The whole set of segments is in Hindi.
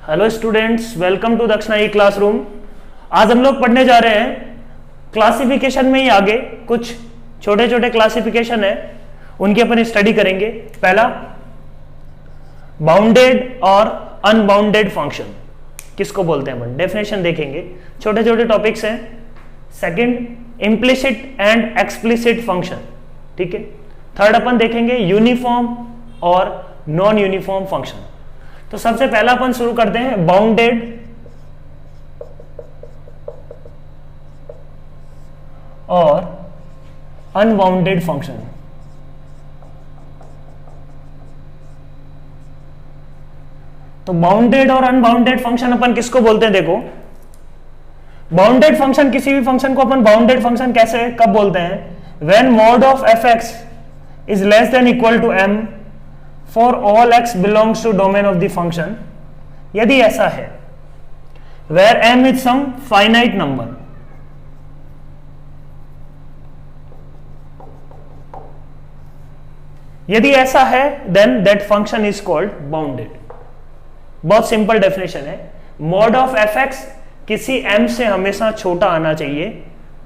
हेलो स्टूडेंट्स, वेलकम टू दक्षिणा ई क्लासरूम। आज हम लोग पढ़ने जा रहे हैं क्लासिफिकेशन में ही आगे कुछ छोटे छोटे क्लासिफिकेशन है, उनकी अपन स्टडी करेंगे। पहला, बाउंडेड और अनबाउंडेड फंक्शन किसको बोलते हैं अपन, डेफिनेशन देखेंगे, छोटे छोटे टॉपिक्स हैं। Second, implicit and explicit function, ठीक है। थर्ड, अपन देखेंगे यूनिफॉर्म और नॉन यूनिफॉर्म फंक्शन। तो सबसे पहला अपन शुरू करते हैं बाउंडेड और अनबाउंडेड फंक्शन। तो बाउंडेड और अनबाउंडेड फंक्शन अपन किसको बोलते हैं, देखो। बाउंडेड फंक्शन, किसी भी फंक्शन को अपन बाउंडेड फंक्शन कैसे कब बोलते हैं, when mod of F X is less than equal to m for all x belongs to domain of the function, यदि ऐसा है, where m is some finite number, यदि ऐसा है then that function is called bounded। बहुत सिंपल डेफिनेशन है। मॉड ऑफ एफ एक्स किसी m से हमेशा छोटा आना चाहिए,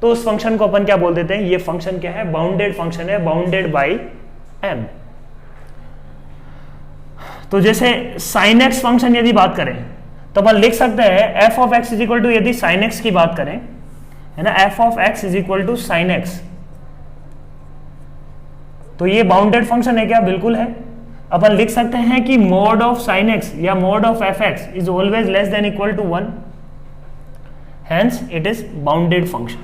तो उस फंक्शन को अपन क्या बोल देते हैं, ये फंक्शन क्या है, बाउंडेड फंक्शन है, बाउंडेड बाई m। तो जैसे sin x फंक्शन यदि बात करें तो अपन लिख सकते हैं f of x is equal to, यदि sin x की बात करें, है ना, f of x is equal to sin x, तो ये बाउंडेड फंक्शन है क्या, बिल्कुल है। अपन लिख सकते हैं कि मॉड ऑफ sin x या mod of f x is always less than equal to 1, hence it is bounded function.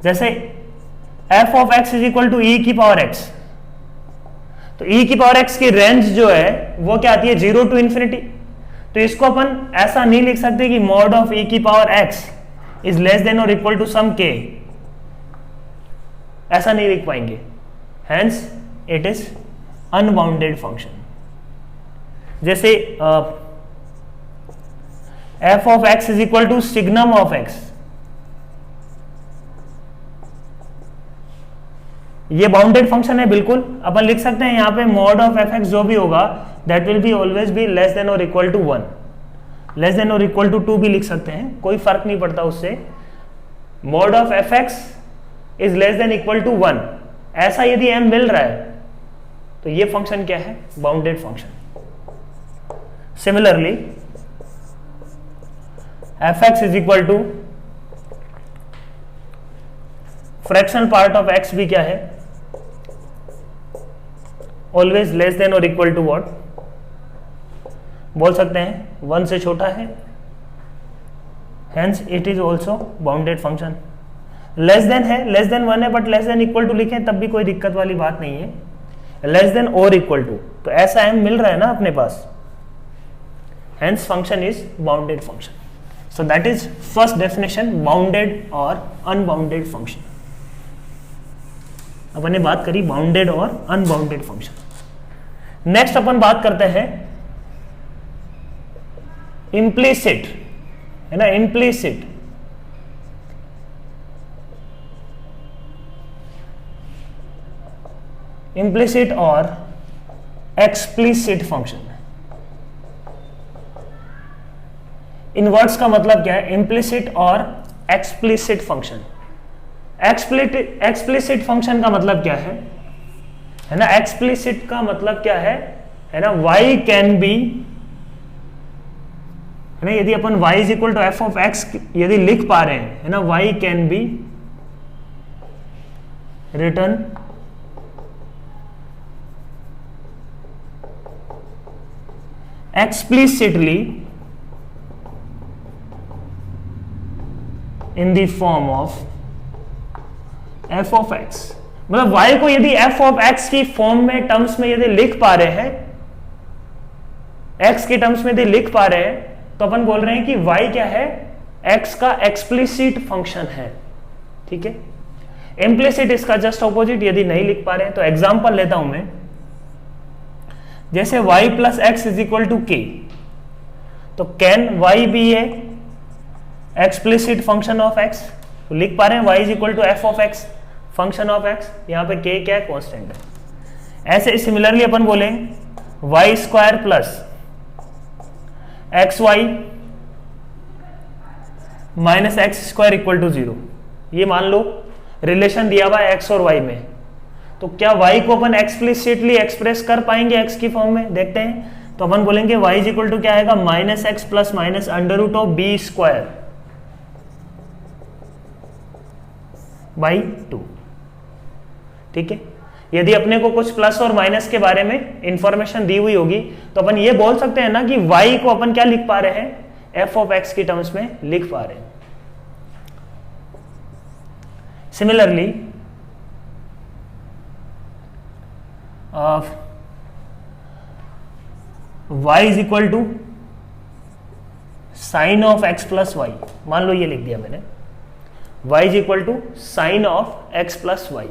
जैसे f of x is equal to e की पावर x, तो e की पावर x की रेंज जो है वो क्या आती है, 0 टू इंफिनिटी। तो इसको अपन ऐसा नहीं लिख सकते कि मॉड ऑफ e की power x is less than और इक्वल टू सम k, ऐसा नहीं लिख पाएंगे, hence it is unbounded function. जैसे f of x is equal to signum of x, ये बाउंडेड फंक्शन है, बिल्कुल। अपन लिख सकते हैं यहाँ पे मॉड ऑफ एफ एक्स जो भी होगा that will be always be less than और इक्वल टू 1, लेस देन और इक्वल टू 2 भी लिख सकते हैं, कोई फर्क नहीं पड़ता उससे। Mod of F X is less than equal to 1, ऐसा यदि m मिल रहा है तो ये फंक्शन क्या है, bounded function. Similarly F X is equal to fractional part of x भी क्या है, ऑलवेज लेस देन और इक्वल टू व्हाट, बोल सकते हैं 1 से छोटा है, hence it is also bounded function. Less than है, लेस देन 1 है, but less than equal to लिखें तब भी कोई दिक्कत वाली बात नहीं है, लेस देन और इक्वल टू, तो ऐसा m मिल रहा है ना अपने पास, hence function is bounded function. So that is first definition, bounded और अनबाउंडेड फंक्शन। अपन ने बात करी बाउंडेड और अनबाउंडेड फंक्शन। नेक्स्ट अपन बात करते हैं इम्प्लिसिट, है ना, इम्प्लिसिट। इम्प्लिसिट और एक्सप्लिसिट फंक्शन। इन वर्ड्स का मतलब क्या है, इम्प्लिसिट और एक्सप्लिसिट फंक्शन। एक्सप्लिसिट फंक्शन का मतलब क्या है ना, एक्सप्लिसिट का मतलब क्या है ना, y कैन बी, है ना, यदि अपन y is equal to F of X यदि लिख पा रहे हैं, है ना, y can be written explicitly in the form of f of x। मतलब y को यदि f of x की फॉर्म में, टर्म्स में यदि लिख पा रहे हैं, x के टर्म्स में यदि लिख पा रहे हैं, तो अपन बोल रहे हैं कि y क्या है, x का एक्सप्लिसिट फंक्शन है, ठीक है। इम्प्लिसिट इसका जस्ट ऑपोजिट, यदि नहीं लिख पा रहे हैं तो एग्जांपल लेता हूं मैं। जैसे y plus X is equal to k, तो can y be an explicit function of x, तो लिख पा रहे हैं y is equal to F of X, function of x, यहाँ पे k क्या है, कांस्टेंट है। ऐसे सिमिलरली अपन बोले y square plus X Y minus X square equal to 0, ये मान लो रिलेशन दिया हुआ है एक्स और वाई में, तो क्या वाई को अपन एक्सप्लिसिटली एक्सप्रेस कर पाएंगे एक्स की फॉर्म में? देखते हैं। तो अपन बोलेंगे y इज इक्वल टू क्या आएगा, minus X plus minus under root of B square by 2। ठीक है, यदि अपने को कुछ प्लस और माइनस के बारे में इंफॉर्मेशन दी हुई होगी तो अपन ये बोल सकते हैं ना कि y को अपन क्या लिख पा रहे हैं, f ऑफ x की टर्म्स में लिख पा रहे हैं। Similarly y is equal to sine of x plus Y, मान लो ये लिख दिया मैंने, y is equal to sine of x plus Y.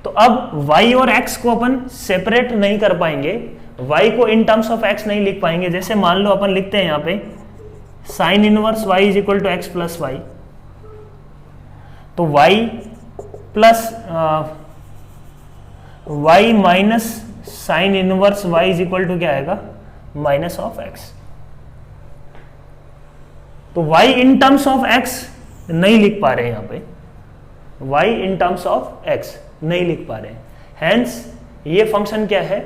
तो अब y और x को अपन सेपरेट नहीं कर पाएंगे, y को इन टर्म्स ऑफ x नहीं लिख पाएंगे। जैसे मान लो अपन लिखते हैं यहां पे sine inverse y is equal to X plus Y, तो y plus y minus sine inverse y is equal to क्या आएगा, माइनस ऑफ x। तो y in terms of x नहीं लिख पा रहे हैं, यहां पे y in terms of x नहीं लिख पा रहे हैं, हेंस ये फंक्शन क्या है,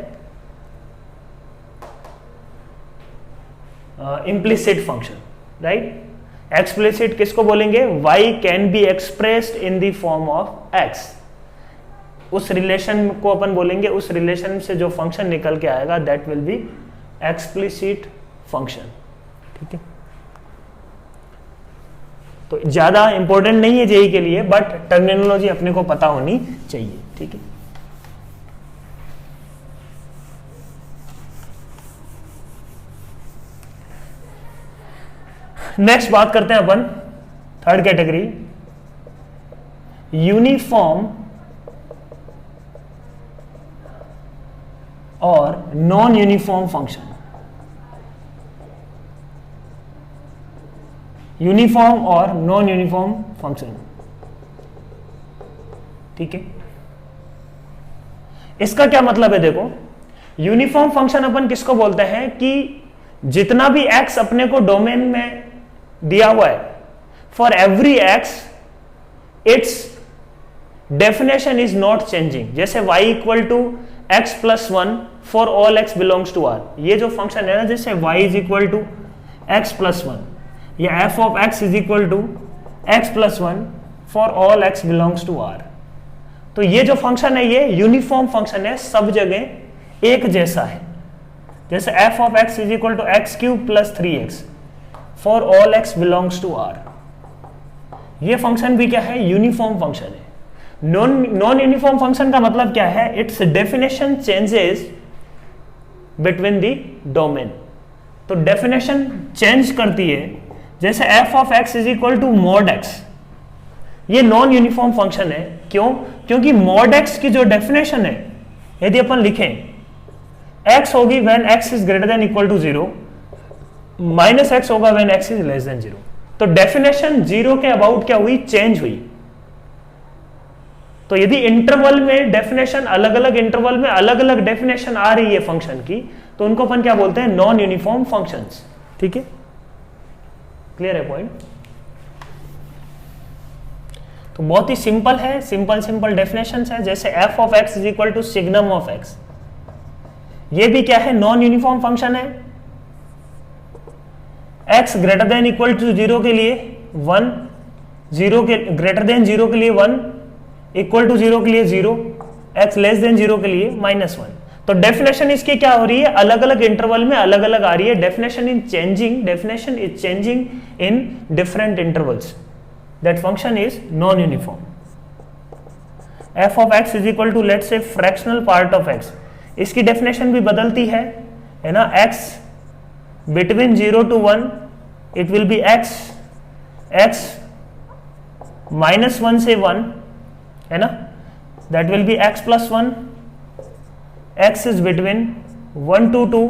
इम्प्लिसिट फंक्शन, राइट। एक्सप्लिसिट किसको बोलेंगे, y can be expressed in the form of x। उस रिलेशन को अपन बोलेंगे, उस रिलेशन से जो फंक्शन निकल के आएगा that will B explicit function. ठीक है, तो ज्यादा इंपॉर्टेंट नहीं है जेई के लिए, बट टर्मिनोलॉजी अपने को पता होनी चाहिए। ठीक है, नेक्स्ट बात करते हैं अपन थर्ड कैटेगरी, यूनिफॉर्म और नॉन यूनिफॉर्म फंक्शन। यूनिफॉर्म और नॉन यूनिफॉर्म फंक्शन, ठीक है। इसका क्या मतलब है, देखो यूनिफॉर्म फंक्शन अपन किसको बोलते हैं कि जितना भी x अपने को डोमेन में दिया हुआ है, for every x its definition is not changing. जैसे y equal to X plus one for all x belongs to r, ये जो फंक्शन है ना, जैसे y is equal to X plus one या f of x is equal to X plus one for all x belongs to r, तो ये जो फंक्शन है ये यूनिफॉर्म फंक्शन है, सब जगह एक जैसा है। जैसे f of x is equal to x cube plus 3x for all x belongs to r, ये फंक्शन भी क्या है, यूनिफॉर्म फंक्शन है। नॉन यूनिफॉर्म फंक्शन का मतलब क्या है, its definition changes between the domain, तो डेफिनेशन चेंज करती है। जैसे f of x is equal to mod x, ये नॉन यूनिफॉर्म फंक्शन है। क्यों? क्योंकि मॉड x की जो डेफिनेशन है, यदि अपन लिखें x होगी when x is greater than equal to 0, minus x होगा when x is less than 0, तो डेफिनेशन 0 के अबाउट क्या हुई, चेंज हुई। तो यदि इंटरवल में डेफिनेशन अलग अलग इंटरवल में अलग अलग डेफिनेशन आ रही है फंक्शन की, तो उनको अपन क्या बोलते हैं, नॉन यूनिफॉर्म फंक्शंस। ठीक है, क्लियर है पॉइंट? तो बहुत ही सिंपल है, सिंपल डेफिनेशंस है। जैसे f of x is equal to signum of x, ये भी क्या है, नॉन यूनिफॉर्म फंक्शन है। x greater than equal to 0 के लिए 1, 0 के ग्रेटर देन 0 के लिए 1, इक्वल टू 0 के लिए 0, x लेस देन 0 के लिए -1। तो डेफिनेशन इसकी क्या हो रही है, अलग अलग इंटरवल में अलग अलग आ रही है। Definition is changing in different intervals, that function is non uniform. f of x is equal to let's say fractional part of x, इसकी डेफिनेशन भी बदलती है ना। x बिटवीन 0 to 1 it will be x -1 से 1, है ना, that will be x plus 1। x is between 1 to 2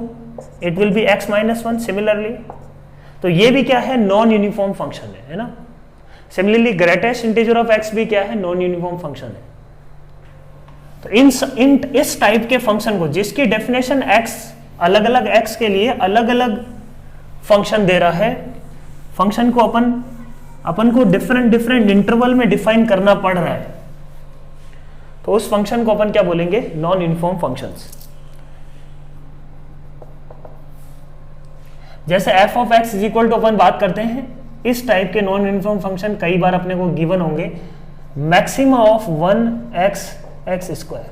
it will be x -1 similarly. तो ये भी क्या है, नॉन यूनिफॉर्म फंक्शन है ना। Similarly greatest integer of x भी क्या है, नॉन यूनिफॉर्म फंक्शन है। तो इस टाइप के फंक्शन को जिसकी डेफिनेशन x अलग अलग x के लिए अलग अलग फंक्शन दे रहा है, फंक्शन को अपन को डिफरेंट इंटरवल में डिफाइन करना पड़ रहा है, तो उस फंक्शन को अपन क्या बोलेंगे? Non uniform functions. जैसे f of x is equal to अपन बात करते हैं, इस टाइप के नॉन यूनिफॉर्म फंक्शन कई बार अपने को गिवन होंगे। Maxima of 1x x square,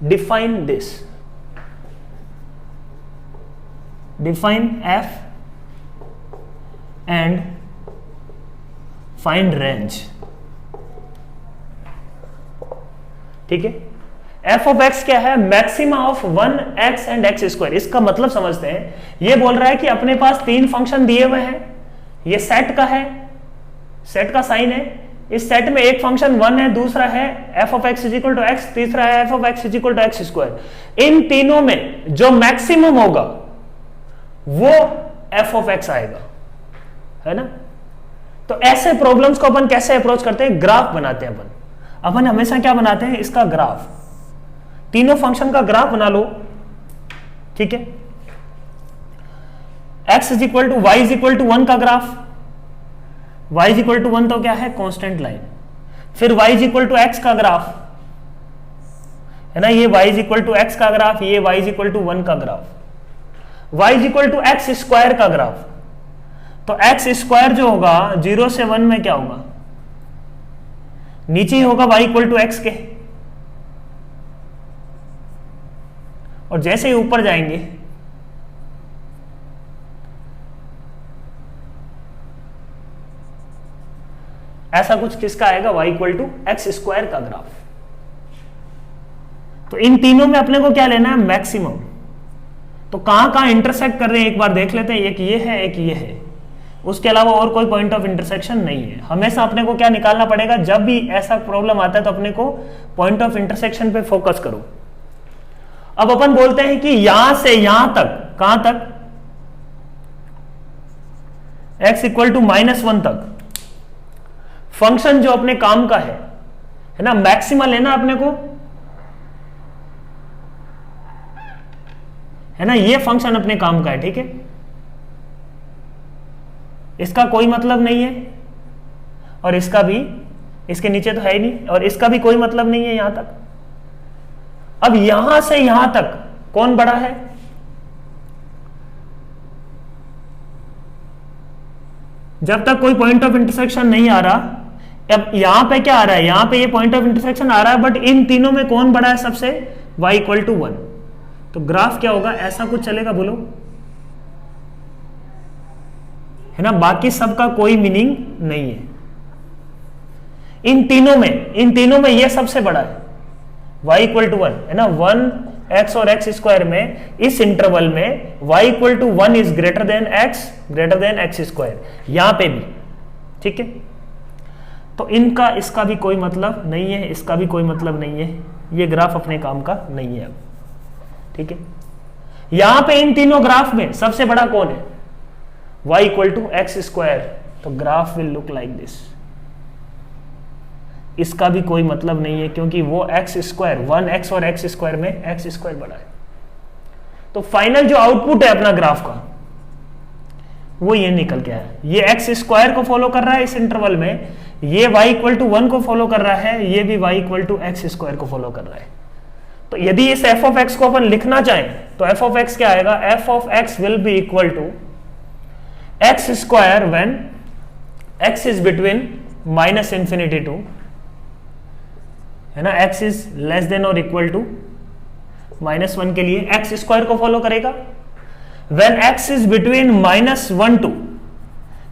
define this, define F and find range. ठीक है, एफ ऑफ एक्स क्या है? Maxima of 1x and x square. इसका मतलब समझते हैं, ये बोल रहा है कि अपने पास 3 फंक्शन दिए हुए हैं, ये सेट का है, सेट का साइन है, इस सेट में एक फंक्शन 1 है, दूसरा है f of x is equal to x, तीसरा है f of x is equal to x square. इन तीनों में जो मैक्सिमम होगा वो एफ ऑफ एक्स आएगा, है ना। तो ऐसे प्रॉब्लम्स को अपन कैसे अप्रोच करते हैं? ग्राफ बनाते हैं अपन हमेशा क्या बनाते हैं? इसका ग्राफ, तीनों फंक्शन का ग्राफ बना लो। ठीक है, x is equal to y is equal to 1 का graph, y is equal to 1 तो क्या है? Constant line. फिर y is equal to x का ग्राफ है ना, ये y is equal to x का ग्राफ, ये y इज इक्वल टू 1 का graph. y is equal to x square का ग्राफ, तो एक्स स्क्वायर जो होगा 0 से 1 में क्या होगा? नीचे ही होगा y इक्वल टू एक्स के, और जैसे ही ऊपर जाएंगे ऐसा कुछ किसका आएगा? y equal to x square का ग्राफ। तो इन तीनों में अपने को क्या लेना है? मैक्सिमम। तो कहां कहां इंटरसेक्ट कर रहे हैं एक बार देख लेते हैं। एक ये है, एक ये है, उसके अलावा और कोई पॉइंट ऑफ इंटरसेक्शन नहीं है। हमेशा अपने को क्या निकालना पड़ेगा? जब भी ऐसा प्रॉब्लम आता है तो अपने को पॉइंट ऑफ इंटरसेक्शन पे फोकस करो। अब अपन बोलते हैं कि यहां से यहां तक, कहां तक? x इक्वल टू -1 तक फंक्शन जो अपने काम का है ना, मैक्सिमा लेना अपने को, है ना। ये फंक्शन अपने काम का है, ठीक है, इसका कोई मतलब नहीं है, और इसका भी, इसके नीचे तो है ही नहीं, और इसका भी कोई मतलब नहीं है यहां तक। अब यहां से यहां तक कौन बड़ा है? जब तक कोई पॉइंट ऑफ इंटरसेक्शन नहीं आ रहा। अब यहां पे क्या आ रहा है? यहां पे ये पॉइंट ऑफ इंटरसेक्शन आ रहा है, बट इन तीनों में कौन बड़ा है सबसे? y equal to 1। तो ग्राफ क्या होगा? ऐसा कुछ चलेगा, बोलो, है ना। बाकी सबका कोई मीनिंग नहीं है। इन तीनों में ये सबसे बड़ा है, y इक्वल टू 1, है ना। 1x और x स्क्वायर में, इस इंटरवल में y equal to 1 is greater than x square, यहां पे भी, ठीक है। तो इनका, इसका भी कोई मतलब नहीं है, इसका भी कोई मतलब नहीं है, ये ग्राफ अपने काम का नहीं है अब, ठीक है। यहां पे इन तीनों ग्राफ में सबसे बड़ा कौन है? y equal to x square. तो graph will look like this. इसका भी कोई मतलब नहीं है, क्योंकि वो एक्स स्क्वायर, 1x और एक्स स्क्वायर में एक्स स्क्वायर बड़ा है। तो फाइनल जो आउटपुट है अपना ग्राफ का, वो ये निकल के आया। ये एक्स स्क्वायर को फॉलो कर रहा है इस इंटरवल में, ये y इक्वल टू 1 को फॉलो कर रहा है, ये भी y equal to x square को फॉलो कर रहा है। तो यदि इस f ऑफ x को अपन लिखना चाहें तो f ऑफ x क्या आएगा? f of x will be equal to x square when x is between -∞ to, है ना, x इज लेस देन और इक्वल टू -1 के लिए एक्स स्क्वायर को फॉलो करेगा। When x is between -1 to,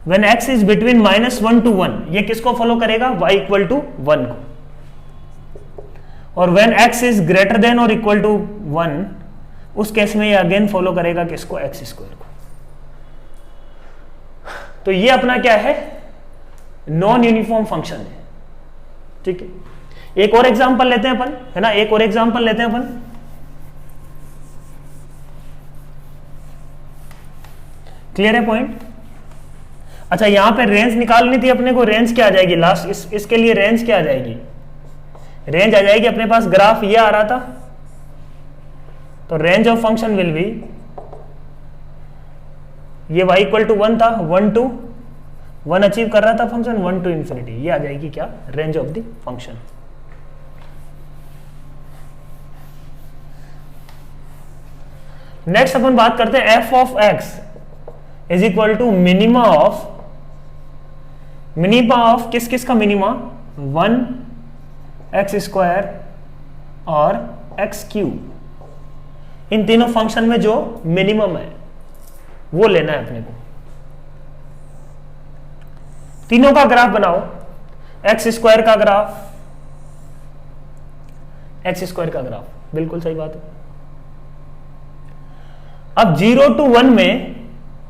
when x is between -1 to 1, ये किसको फॉलो करेगा? y इक्वल टू 1 को। और when x is greater than और इक्वल टू 1, उस केस में ये अगेन फॉलो करेगा किसको? एक्स स्क्वायर को। तो ये अपना क्या है? नॉन यूनिफॉर्म फंक्शन है, ठीक है। एक और एग्जांपल लेते हैं अपन, है ना, एक और एग्जांपल लेते हैं अपन। क्लियर है पॉइंट? अच्छा, यहां पे रेंज निकालनी थी अपने को। रेंज क्या आ जाएगी लास्ट? इसके लिए रेंज क्या आ जाएगी? रेंज आ जाएगी, अपने पास ग्राफ ये आ रहा था, तो range of function will be ये y इक्वल टू 1 था, 1 to 1 अचीव कर रहा था फंक्शन, 1 to इंफिनिटी, ये आ जाएगी क्या, range of the function. Next अपन बात करते हैं f of x is equal to minima of किस किस का मिनिमा, 1 x स्क्वायर और x क्यूब, इन तीनों फंक्शन में जो मिनिमम है वो लेना है अपने को। तीनों का ग्राफ बनाओ, एक्स स्क्वायर का ग्राफ, बिल्कुल सही बात है। अब 0 to 1 में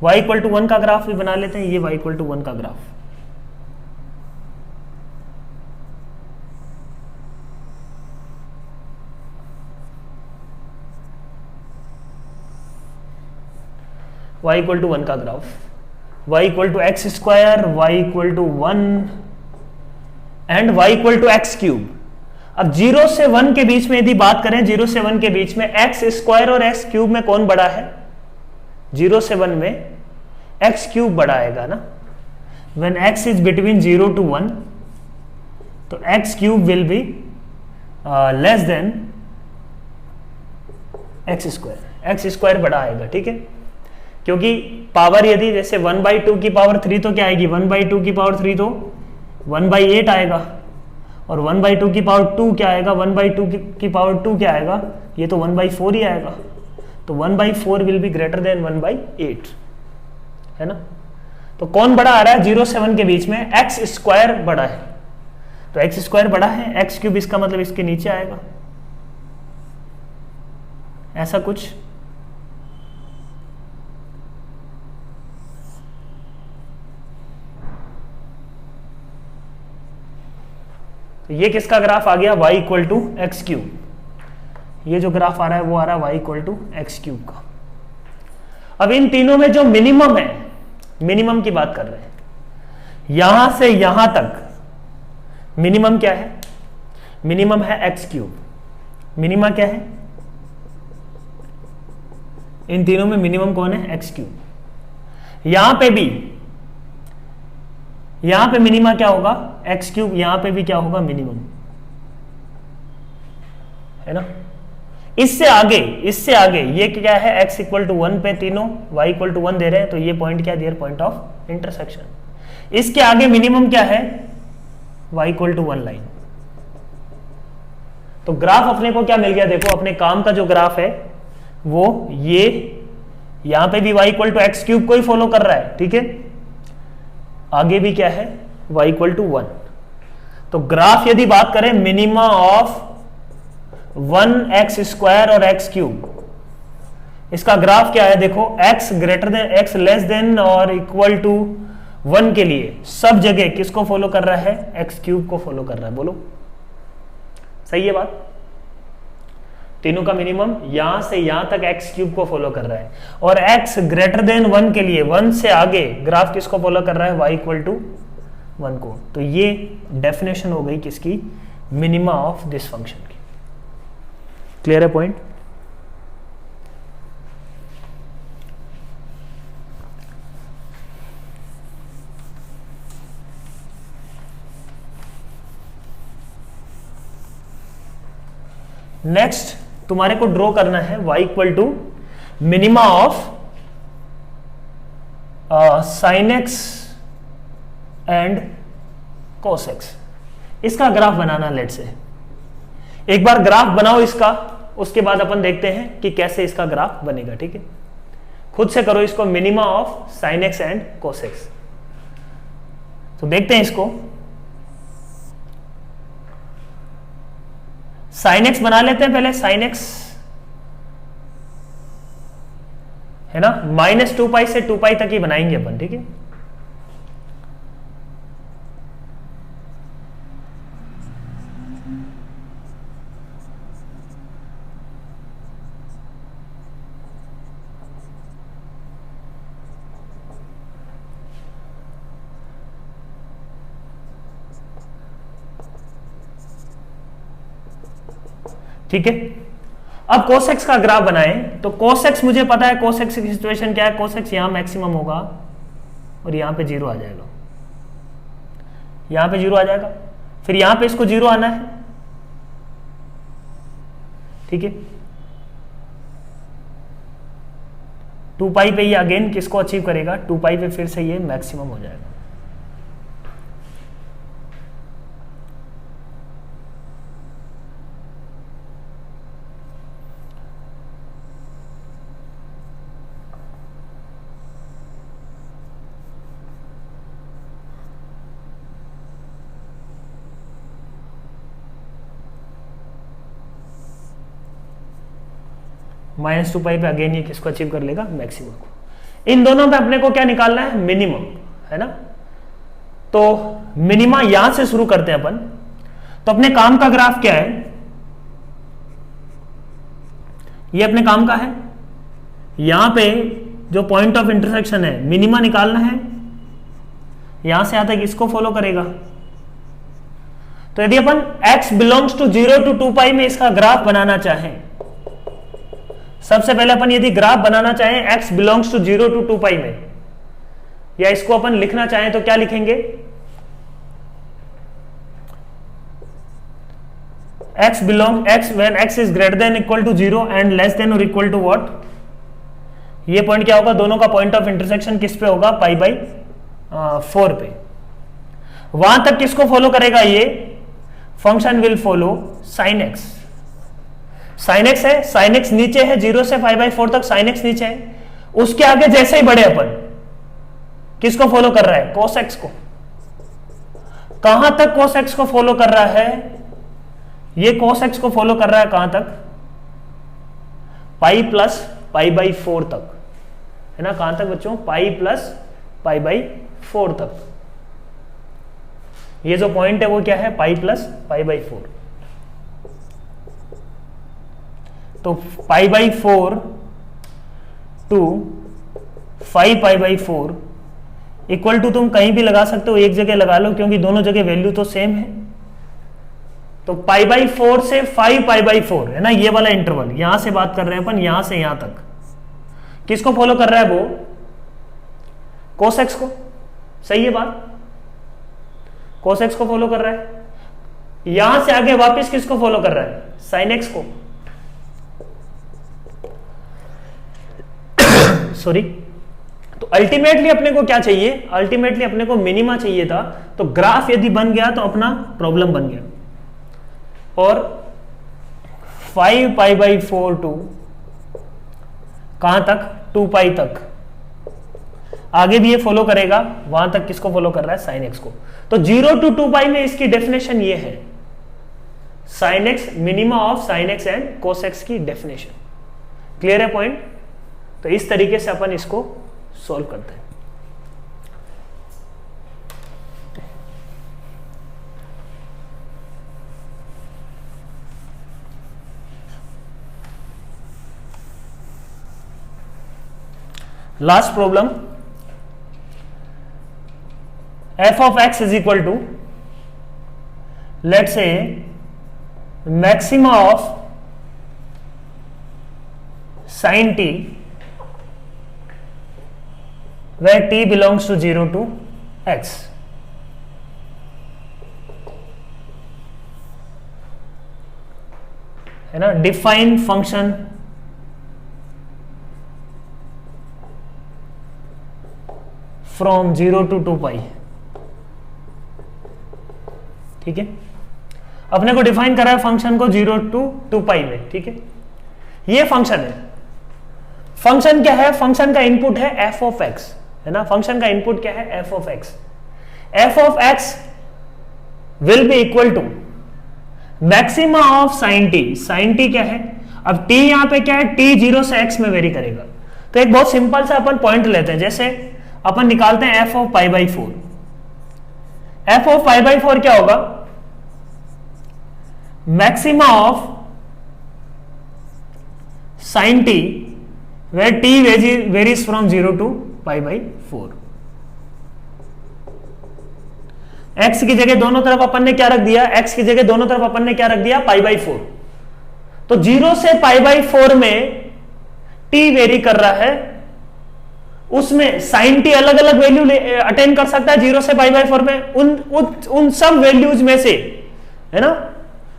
y इक्वल टू 1 का ग्राफ भी बना लेते हैं, ये y इक्वल टू 1 का ग्राफ। y इक्वल टू 1 का graph, y equal to x square, y equal to 1 and y equal to x cube. अब 0 से 1 के बीच में यदि बात करें, 0 से 1 के बीच में एक्स स्क्वायर और एक्स क्यूब में कौन बड़ा है, 0 से 1 में एक्स क्यूब बड़ा आएगा ना। When x is between 0 to 1 तो x cube will be less than x square बड़ा आएगा, ठीक है। क्योंकि पावर यदि जैसे 1/2 की पावर 3 तो क्या आएगी, 1/2 की पावर 3 तो 1/8 आएगा, और 1/2 की पावर 2 क्या आएगा, 1/2 की पावर 2 क्या आएगा, ये तो 1/4 ही आएगा। तो 1/4 विल बी ग्रेटर देन 1/8, है ना। तो कौन बड़ा आ रहा है 0 से 1 के बीच में, एक्स स्क्वायर बड़ा है। तो एक्स स्क्वायर बड़ा है, एक्स क्यूब इसका मतलब इसके नीचे आएगा, ऐसा कुछ। तो ये किसका ग्राफ आ गया, y equal to x cube. ये जो ग्राफ आ रहा है वो आ रहा है y equal to x cube का। अब इन तीनों में जो मिनिमम है, मिनिमम की बात कर रहे हैं, यहां से यहां तक मिनिमम क्या है, मिनिमम है एक्स क्यूब। मिनिमा क्या है इन तीनों में, मिनिमम कौन है, एक्स क्यूब। यहां पे भी, यहां पे मिनिमा क्या होगा, एक्स क्यूब, यहां पे भी क्या होगा, मिनिमम, है ना। इससे आगे ये क्या है, x इक्वल टू 1 पे तीनों, y इक्वल टू 1 दे रहे हैं, तो ये पॉइंट क्या दे रहे, पॉइंट ऑफ इंटरसेक्शन। इसके आगे मिनिमम क्या है, y इक्वल टू 1 लाइन। तो ग्राफ अपने को क्या मिल गया, देखो अपने काम का जो ग्राफ है वो ये, यहां पे भी y equal to x cube को ही फॉलो कर रहा है, ठीक है। आगे भी क्या है, y इक्वल टू 1। तो ग्राफ यदि बात करें मिनिमा ऑफ 1x स्क्वायर और x क्यूब, इसका ग्राफ क्या है, देखो x greater than, x less than और इक्वल टू 1 के लिए सब जगह किसको फॉलो कर रहा है, x क्यूब को फॉलो कर रहा है। बोलो सही है बात। तीनों का मिनिमम यहां से यहां तक x क्यूब को फॉलो कर रहा है, और x ग्रेटर देन 1 के लिए 1 से आगे ग्राफ किसको फॉलो कर रहा है, y इक्वल टू 1 को। तो ये डेफिनेशन हो गई किसकी, मिनिमा ऑफ दिस फंक्शन की। क्लियर है पॉइंट। नेक्स्ट तुम्हारे को ड्रॉ करना है y equal to minima of sine x and cos x. इसका ग्राफ बनाना, लेट से एक बार ग्राफ बनाओ इसका, उसके बाद अपन देखते हैं कि कैसे इसका ग्राफ बनेगा, ठीक है। खुद से करो इसको, minima of sine x and cos x. तो देखते हैं इसको, साइन एक्स बना लेते हैं पहले। साइन एक्स है ना, -2π से 2π तक ही बनाएंगे अपन, ठीक है। ठीक है, अब cos x का ग्राफ बनाए तो cos x मुझे पता है cos x की सिचुएशन क्या है, cos x यहां मैक्सिमम होगा और यहां पे 0 आ जाएगा, यहां पे 0 आ जाएगा, फिर यहां पे इसको 0 आना है, ठीक है। 2 पाई पे ये अगेन किसको अचीव करेगा, 2 पाई पे फिर से ये मैक्सिमम हो जाएगा। -2 पाई पे अगेन ये किसको अचीव कर लेगा, मैक्सिमम को। इन दोनों पे अपने को क्या निकालना है, मिनिमम, है ना। तो मिनिमा यहां से शुरू करते हैं अपन। तो अपने काम का ग्राफ क्या है, ये अपने काम का है, यहां पे जो पॉइंट ऑफ इंटरसेक्शन है मिनिमा निकालना है, यहां से यहां तक इसको फॉलो करेगा। तो यदि अपन x बिलोंग्स टू 0 to 2 पाई में इसका ग्राफ बनाना चाहें, सबसे पहले अपन यदि ग्राफ बनाना चाहें x बिलोंग्स टू 0 to 2 पाई में, या इसको अपन लिखना चाहें तो क्या लिखेंगे, x when x is greater than equal to 0 and less than or equal to what, ये पॉइंट क्या होगा, दोनों का पॉइंट ऑफ इंटरसेक्शन किस पे होगा, π/4 पे। वहां तक किसको फॉलो करेगा, ये function will follow sin x। sin x है, sin x नीचे है, 0 से π/4 तक sin x नीचे है, उसके आगे जैसे ही बढ़े अपन किसको फॉलो कर रहा है, cos x को। कहां तक cos x को फॉलो कर रहा है, ये cos x को फॉलो कर रहा है कहां तक, π+π/4 तक, है ना। कहां तक बच्चों, π+π/4 तक। ये जो पॉइंट है वो क्या है, π+π/4। तो π/4 टू 5π/4 इक्वल टू, तुम कहीं भी लगा सकते हो, एक जगह लगा लो क्योंकि दोनों जगह वैल्यू तो सेम है। तो π/4 से 5π/4 है ना, ये वाला इंटरवल, यहां से बात कर रहे हैं अपन, यहां से यहां तक किसको फॉलो कर रहा है, वो cos x को। सही है बात, cos x को फॉलो कर रहा है। यहां से आगे वापस किसको फॉलो कर रहा है, sin x को। सॉरी। तो अल्टीमेटली अपने को क्या चाहिए, अल्टीमेटली अपने को मिनिमा चाहिए था। तो ग्राफ यदि बन गया तो अपना प्रॉब्लम बन गया। और 5π/4 टू कहां तक, 2 पाई तक, आगे भी ये फॉलो करेगा, वहां तक किसको फॉलो कर रहा है, sin x को। तो 0 to 2 पाई में इसकी डेफिनेशन ये है, sin x, minima of sin x and cos x की डेफिनेशन। क्लियर है पॉइंट। तो इस तरीके से अपन इसको सॉल्व करते हैं। Last problem, f of x is equal to, let's say, maxima of sin t where t belongs to 0 to x। है ना, डिफाइन फंक्शन फ्रॉम 0 to 2 पाई। ठीक है, अपने को डिफाइन करा है फंक्शन को 0 to 2 पाई में। ठीक है, ये फंक्शन है। फंक्शन क्या है, फंक्शन का इनपुट है f of x, है ना। फंक्शन का इनपुट क्या है, f of x। f of x will be equal to maxima of sin t। sin t क्या है, अब t यहां पे क्या है, t 0 से x में वेरी करेगा। तो एक बहुत सिंपल सा अपन पॉइंट लेते हैं, जैसे अपन निकालते हैं f of π/4। f of π/4 क्या होगा, maxima of sin t where t varies from 0 to π/4। x की जगह दोनों तरफ अपन ने क्या रख दिया, x की जगह दोनों तरफ अपन ने क्या रख दिया, π/4। तो 0 से π/4 में t वेरी कर रहा है, उसमें साइन t अलग अलग वैल्यू अटेन कर सकता है 0 से π/4 में, उन सब वैल्यूज में से, है ना।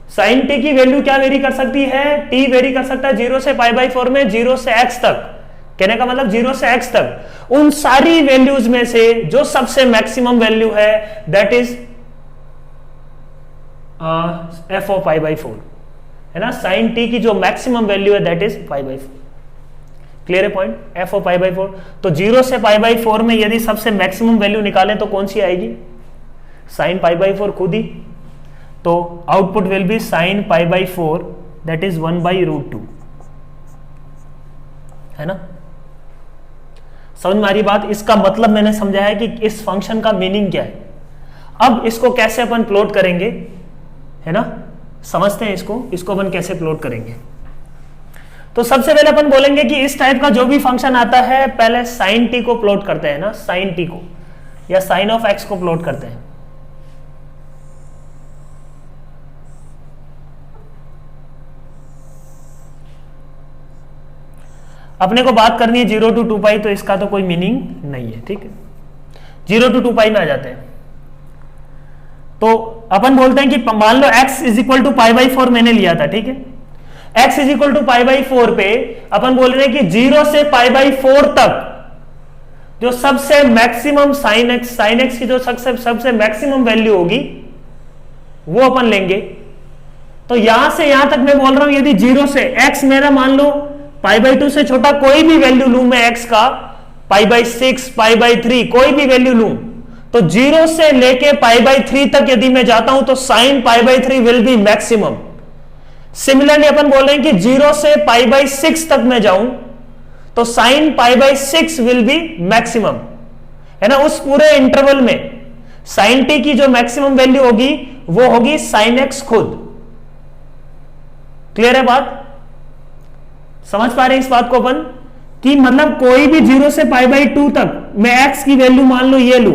साइन t की वैल्यू क्या वेरी कर सकती है, t वेरी कर सकता है 0 से π/4 में 0 से x तक, कहने का मतलब 0 से x तक। उन सारी वैल्यूज में से जो सबसे मैक्सिमम वैल्यू है दैट इज f ऑफ π/4, है ना। साइन t की जो मैक्सिमम वैल्यू है दैट इज π/4। क्लियर है पॉइंट, f ऑफ π/4। तो 0 से π/4 में यदि सबसे मैक्सिमम वैल्यू निकालें तो कौन सी आएगी, साइन π/4 खुद ही। तो output will be sine π/4 that is 1/√2, है ना। समझ में आ रही बात। इसका मतलब मैंने समझाया कि इस फंक्शन का मीनिंग क्या है। अब इसको कैसे अपन प्लॉट करेंगे, है ना, समझते हैं इसको अपन कैसे प्लॉट करेंगे। तो सबसे पहले अपन बोलेंगे कि इस टाइप का जो भी फंक्शन आता है पहले साइन t को प्लॉट करते हैं ना, साइन t को या साइन ऑफ x को प्लॉट करते हैं। अपने को बात करनी है 0 to 2π, तो इसका तो कोई मीनिंग नहीं है, ठीक है। 0 to 2π में आ जाते हैं। तो अपन बोलते हैं कि मान लो x इज इक्वल टू π/4 मैंने लिया था, ठीक है। x इज इक्वल टू π/4 पे अपन बोल रहे हैं कि 0 से π/4 तक जो सबसे मैक्सिमम साइन x की जो सबसे मैक्सिमम वैल्यू होगी वो अपन लेंगे। तो यहां से यहां तक मैं बोल रहा हूं यदि 0 से x मेरा मान लो π/2 से छोटा कोई भी वैल्यू लूं मैं x का, π/6 π/3 कोई भी वैल्यू लूं, तो 0 से लेके π/3 तक यदि मैं जाता हूं तो sine π/3 will be maximum. Similarly अपन बोल रहे हैं कि 0 से π/6 तक मैं जाऊं तो साइन π/6 विल बी मैक्सिमम, है ना। उस पूरे इंटरवल में साइन t की जो मैक्सिमम वैल्यू होगी वो होगी साइन x खुद। क्लियर है बात, समझ पा रहे हैं इस बात को अपन, कि मतलब कोई भी 0 से π/2 तक मैं x की वैल्यू मान लो ये लू,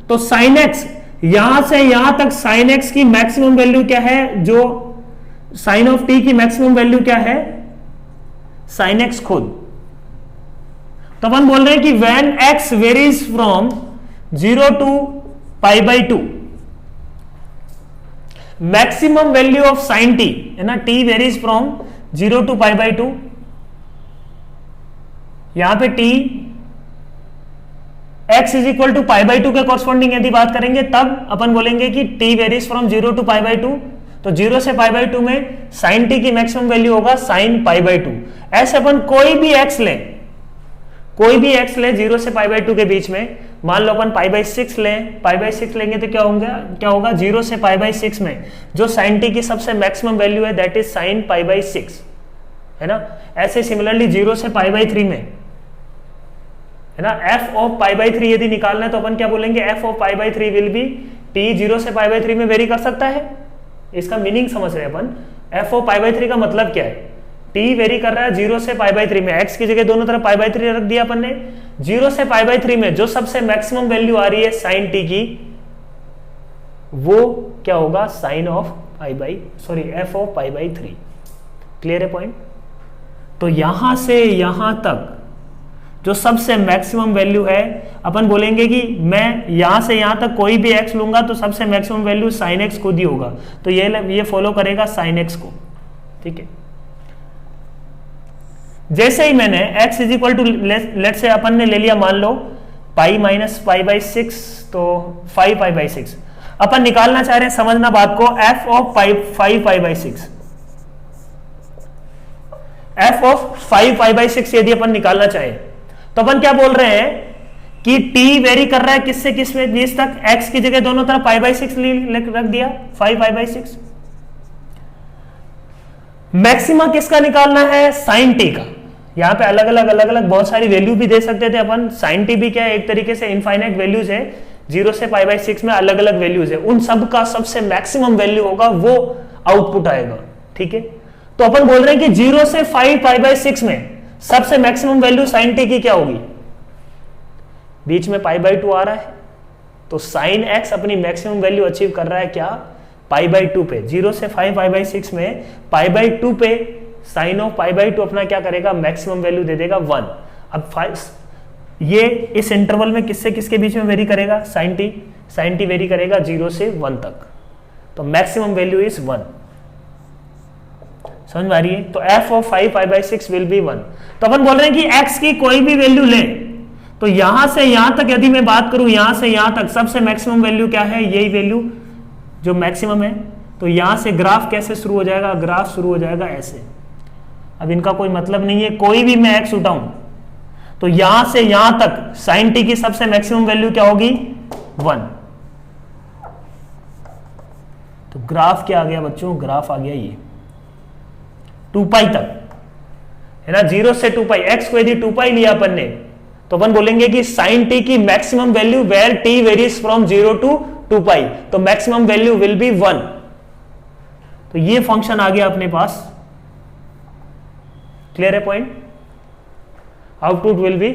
तो साइन x यहां से यहां तक साइन x की मैक्सिमम वैल्यू क्या है, जो साइन ऑफ t की मैक्सिमम वैल्यू क्या है, साइन x खुद। तो अपन बोल रहे हैं कि when x varies from 0 to π/2 maximum value of sine t, है ना, t वेरीज फ्रॉम 0 to π/2, यहां पे t x is equal to π/2 के कॉरस्पॉन्डिंग यदि बात करेंगे तब अपन बोलेंगे कि t वेरीज फ्रॉम 0 to π/2। तो 0 से π/2 में साइन t की मैक्सिमम वैल्यू होगा साइन π/2। ऐसे अपन कोई भी x लें 0 से π/2 के बीच में, मान लो अपन π/6 लें, π/6 लेंगे तो क्या होगा 0 से π/6 में जो साइन t की सबसे मैक्सिमम वैल्यू है दैट इज साइन π/6, है ना। ऐसे सिमिलरली 0 से π/3 में, है ना, f ऑफ π/3 यदि निकालना है तो अपन क्या बोलेंगे, f of π/3 will be t 0 से π/3 में वेरी कर सकता है। इसका मीनिंग समझ रहे हैं अपन, f ऑफ π/3 का मतलब क्या है, t वेरी कर रहा है 0 से π/3 में, x की जगह दोनों तरफ π/3 रख दिया अपन ने। 0 से π/3 में जो सबसे मैक्सिमम वैल्यू आ रही है साइन t की वो क्या होगा, sine of f of π/3। Clear है पॉइंट। तो यहां से यहां तक जो सबसे मैक्सिमम वैल्यू है अपन बोलेंगे कि मैं यहां से यहां तक कोई भी x लूंगा तो सबसे मैक्सिमम वैल्यू साइन x खुद ही होगा, तो ये फॉलो करेगा साइन x को, ठीक है। जैसे ही मैंने x is equal to let say अपन ने ले लिया मान लो पाई माइनस π/6, तो 5π/6 अपन निकालना चाह रहे हैं, समझना बात को, f ऑफ 5π/6, f ऑफ 5π/6 यदि अपन निकालना चाहे तो अपन क्या बोल रहे हैं कि t वेरी कर रहा है किससे किस में 20 तक, x की जगह दोनों तरफ π/6 रख दिया 5π/6। मैक्सिमा किसका निकालना है, साइन t का। यहां पे अलग अलग बहुत सारी वैल्यू भी दे सकते थे अपन, साइन t भी क्या है एक तरीके से इनफाइनाइट वैल्यूज है, 0 से π/6 में अलग अलग वैल्यूज है, उन सब का सबसे मैक्सिमम वैल्यू होगा वो आउटपुट आएगा, ठीक है। तो अपन बोल रहे हैं कि 0 से 5π/6 में सबसे मैक्सिमम वैल्यू साइन t की क्या होगी, बीच में π/2 आ रहा है, तो साइन x अपनी मैक्सिमम वैल्यू अचीव कर रहा है क्या, π/2 पे। 0 से 5π/6 में π/2 पे sine of pi by two अपना क्या करेगा, मैक्सिमम वैल्यू दे देगा 1। अब ये इस इंटरवल में किससे किसके बीच में वेरी करेगा, साइन टी वेरी करेगा 0 से 1 तक, तो मैक्सिमम वैल्यू इज 1। समझ में आ रही है? तो f of 5 pi by 6 will be 1। तो अपन बोल रहे हैं कि x की कोई भी वैल्यू ले, तो यहां से यहां तक यदि मैं बात करूं, यहां से यहां तक सबसे मैक्सिमम वैल्यू क्या है, यही वैल्यू जो मैक्सिमम है। तो यहां से ग्राफ कैसे शुरू हो जाएगा, ग्राफ शुरू हो जाएगा ऐसे। अब इनका कोई मतलब नहीं है, कोई भी मैं x उठाऊं तो यहां से यहां तक साइन टी की सबसे मैक्सिमम वैल्यू क्या होगी, 1। तो ग्राफ क्या आ गया बच्चों, ग्राफ आ गया ये 2 पाई तक, है ना, 0 से 2 पाई। x को यदि 2 पाई लिया अपन ने तो अपन बोलेंगे कि साइन टी की maximum value where t varies from 0 to 2 pi, तो मैक्सिमम वैल्यू विल बी 1। तो ये फंक्शन आ गया अपने पास। क्लियर है point? Output will be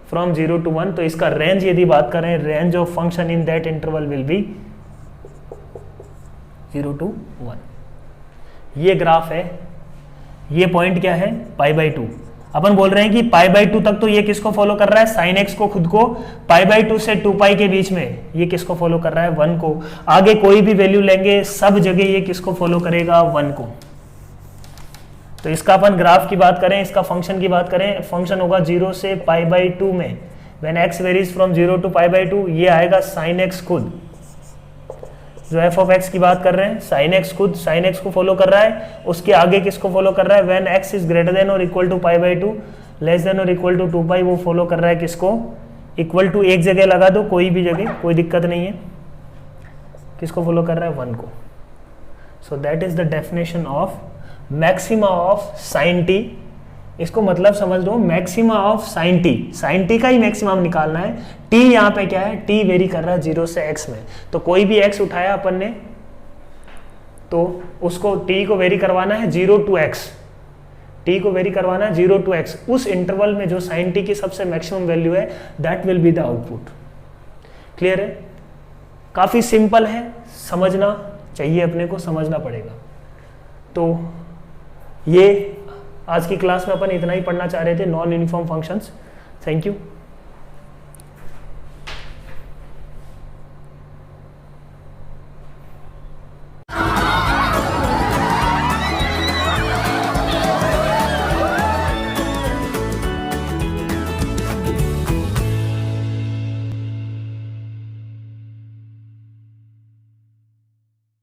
from 0 to 1। तो इसका रेंज यदि बात करें, range of function in that interval will be 0 to 1। ये ग्राफ है, ये पॉइंट क्या है, पाई बाई 2। अपन बोल रहे हैं कि पाई बाई 2 तक तो ये किसको फॉलो कर रहा है, साइन एक्स को खुद को। पाई बाई 2 से 2 पाई के बीच में ये किसको फॉलो कर रहा है, 1 को। आगे कोई भी वैल्यू लेंगे सब जगह ये किसको फॉलो करेगा, 1 को। तो इसका अपन ग्राफ की बात करें, इसका फंक्शन की बात करें, फंक्शन होगा 0 से पाई बाई 2 में when x varies from 0 to pi by 2, ये आएगा साइन एक्स खुद। जो f ऑफ x की बात कर रहे हैं, साइन एक्स खुद साइन एक्स को फॉलो कर रहा है। उसके आगे किसको फॉलो कर रहा है, when x is greater than और equal to pi by 2, less than और इक्वल टू 2 पाई, वो फॉलो कर रहा है किसको, इक्वल टू एक जगह लगा दो, कोई भी जगह, कोई दिक्कत नहीं है। किसको फॉलो कर रहा है, 1 को। सो that is the definition of maxima of sine T. इसको मतलब समझ लो, मैक्सिमा ऑफ साइन टी का ही मैक्सिमम निकालना है। टी यहाँ पे क्या है, टी वेरी कर रहा है 0 से x में। तो कोई भी x उठाया अपन ने तो उसको टी को वेरी करवाना है 0 टू x, टी को वेरी करवाना है 0 टू x। उस इंटरवल में जो साइन टी की सबसे मैक्सिमम वैल्यू है, that will be the output. Clear है? काफी सिंपल है, समझना चाहिए, अपने को समझना पड़ेगा। तो ये आज की क्लास में अपन इतना ही पढ़ना चाह रहे थे, non uniform functions. Thank you.